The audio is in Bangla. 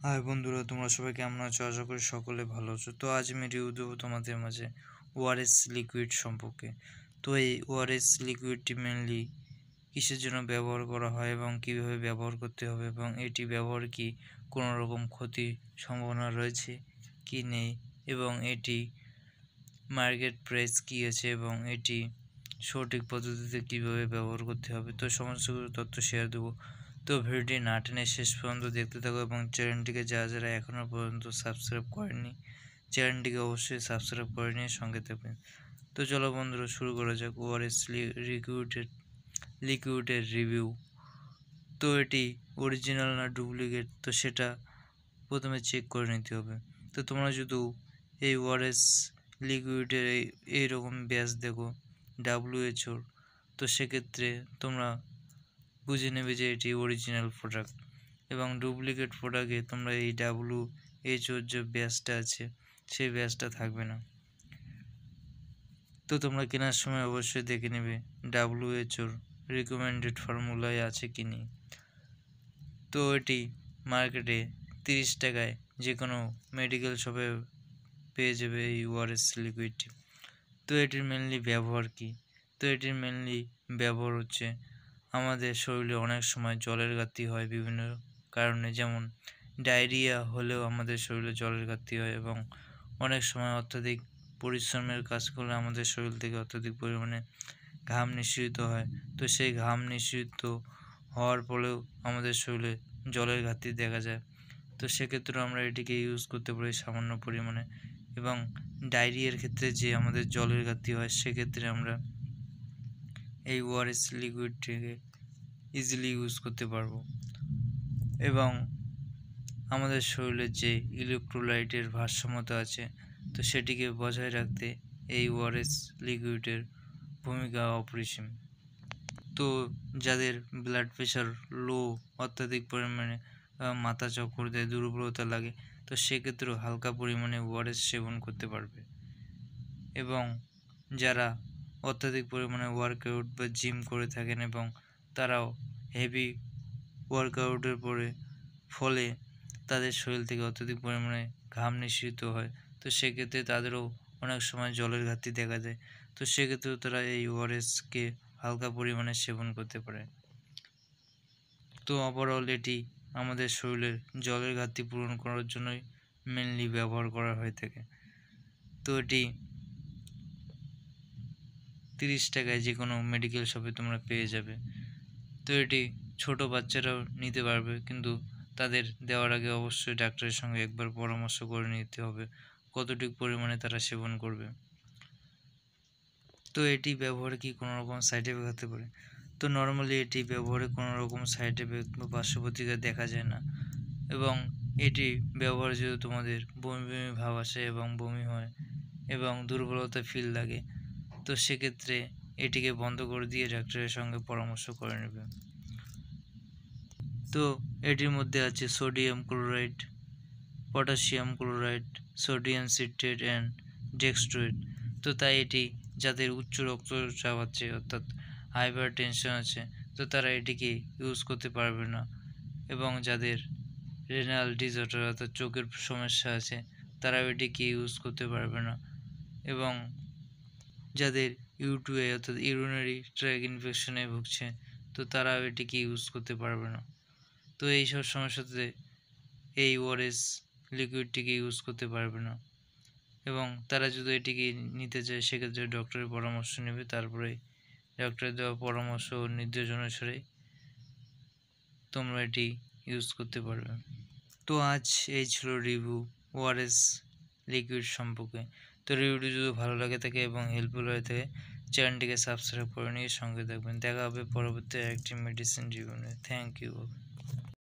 হাই বন্ধুরা, তোমরা সবাই কেমন আছো? আশা করি সকলে ভালো আছো। তো আজ আমি রিভিউ দেবো তোমাদের মাঝে ওআরএস লিকুইড সম্পর্কে। তো এই ওআরএস লিকুইডটি মেনলি কিসের জন্য ব্যবহার করা হয় এবং কিভাবে ব্যবহার করতে হবে, এবং এটি ব্যবহার কি কোনো রকম ক্ষতির সম্ভাবনা রয়েছে কি নেই, এবং এটি মার্কেট প্রাইস কী আছে, এবং এটি সঠিক পদ্ধতিতে কীভাবে ব্যবহার করতে হবে, তো সমস্ত তথ্য শেয়ার দেবো। তো ভিডিওটি না টেনে শেষ পর্যন্ত দেখতে থাকো এবং চ্যানেলটিকে যারা এখনও পর্যন্ত সাবস্ক্রাইব করেননি চ্যানেলটিকে অবশ্যই সাবস্ক্রাইব করে নিয়ে সঙ্গে থাকবেন। তো চলো বন্ধুরা, শুরু করা যাক ওআরএস লিকুইডের রিভিউ। তো এটি অরিজিনাল না ডুপ্লিকেট, তো সেটা প্রথমে চেক করে নিতে হবে। তো তোমরা যদি এই ওআরএস লিকুইডের এইরকম ব্যাচ দেখো WHO, তো সেক্ষেত্রে তোমরা বুঝে নেবে যে এটি অরিজিনাল প্রোডাক্ট, এবং ডুপ্লিকেট প্রোডাক্টে তোমরা এই WHO যে ব্যাচটা আছে সেই ব্যাচটা থাকবে না। তো তোমরা কেনার সময় অবশ্যই দেখে নেবে WHO রিকমেন্ডেড ফর্মুলায় আছে কি নেই। তো এটি মার্কেটে 30 টাকায় যে কোনো মেডিকেল শপে পেয়ে যাবে এই ওআরএস লিকুইডটি। তো এটির মেনলি ব্যবহার কি? তো এটির মেনলি ব্যবহার হচ্ছে আমাদের শরীরে অনেক সময় জলের ঘাটতি হয় বিভিন্ন কারণে, যেমন ডায়রিয়া হলেও আমাদের শরীরে জলের ঘাটতি হয়, এবং অনেক সময় অত্যাধিক পরিশ্রমের কাজ করলে আমাদের শরীর থেকে অত্যাধিক পরিমাণে ঘাম নিঃসৃত হয়। তো সেই ঘাম নিঃসৃত হওয়ার ফলেও আমাদের শরীরে জলের ঘাটতি দেখা যায়। তো সেক্ষেত্রেও আমরা এটিকে ইউজ করতে পারি সামান্য পরিমাণে, এবং ডায়রিয়ার ক্ষেত্রে যে আমাদের জলের ঘাটতি হয় সেক্ষেত্রে আমরা এই ওআরএস লিকুইডটিকে ইজিলি ইউজ করতে পারবো। এবং আমাদের শরীরের যে ইলেকট্রোলাইটের ভারসাম্যতা আছে তো সেটিকে বজায় রাখতে এই ওআরএস লিকুইডের ভূমিকা অপরিসীম। তো যাদের ব্লাড প্রেশার লো, অত্যাধিক পরিমাণে মাথা চক্কর দেয়, দুর্বলতা লাগে, তো সেক্ষেত্রেও হালকা পরিমাণে ওআরএস সেবন করতে পারবে। এবং যারা অত্যাধিক পরিমাণে ওয়ার্কআউট বা জিম করে থাকেন এবং তারাও হেভি ওয়ার্কআউটের ফলে তাদের শরীর থেকে অত্যাধিক পরিমাণে ঘাম নিঃসৃত হয়, তো সেক্ষেত্রে তাদেরও অনেক সময় জলের ঘাটতি দেখা যায়। তো সেক্ষেত্রেও তারা এই ওআরএসকে হালকা পরিমাণে সেবন করতে পারে। তো ওভারঅল এটি আমাদের শরীরের জলের ঘাটতি পূরণ করার জন্যই মেনলি ব্যবহার করা হয়ে থাকে। তো এটি 30 টাকায় যে কোনো মেডিকেল শপে তোমরা পেয়ে যাবে। তো এটি ছোট বাচ্চারাও নিতে পারবে, কিন্তু তাদের দেওয়ার আগে অবশ্যই ডাক্তারের সঙ্গে একবার পরামর্শ করে নিতে হবে কতটুকু পরিমাণে তারা সেবন করবে। তো এটি ব্যবহারে কি কোনো রকম সাইড এফেক্ট হতে পারে? তো নর্মালি এটি ব্যবহারে কোনো রকম সাইড এফেক্ট বা পার্শ্ব প্রতিক্রিয়া দেখা যায় না, এবং এটি ব্যবহারে যদি তোমাদের বমি বমি ভাব আসে এবং বমি হয় এবং দুর্বলতা ফিল লাগে, তো সেক্ষেত্রে এটিকে বন্ধ করে দিয়ে ডাক্তারের সঙ্গে পরামর্শ করে নেবে। তো এটির মধ্যে আছে sodium chloride, potassium chloride, sodium citrate and dextrose. তো তাই এটি যাদের উচ্চ রক্তচাপ আছে অর্থাৎ হাইপার টেনশন আছে, তো তারা এটিকে ইউজ করতে পারবে না, এবং যাদের রেনাল ডিসঅর্ডার অর্থাৎ চোখের সমস্যা আছে তারাও এটিকে ইউজ করতে পারবে না, এবং যাদের ইউটিআই অর্থাৎ ইউরিনারি ট্র্যাক ইনফেকশনে ভুগছে তো তারাও এটিকে ইউজ করতে পারবে না। তো এইসব সমস্যাতে এই ওআরএস লিকুইডটিকে ইউজ করতে পারবে না, এবং তারা যদি এটিকে নিতে চায় সেক্ষেত্রে ডক্টরের পরামর্শ নেবে, তারপরে ডক্টরের দেওয়া পরামর্শ ও নির্দেশ অনুসারে তোমরা এটি ইউজ করতে পারবে। তো আজ এই ছিল রিভিউ ওআরএস লিকুইড সম্পর্কে। তো রিভিউটি যদি ভালো লাগে থাকে এবং হেল্পফুল হয়ে থাকে চ্যানেলটিকে সাবস্ক্রাইব করে নিয়ে সঙ্গে থাকবেন। দেখা হবে পরবর্তী একটি মেডিসিন রিভিউ নিয়ে। Thank you.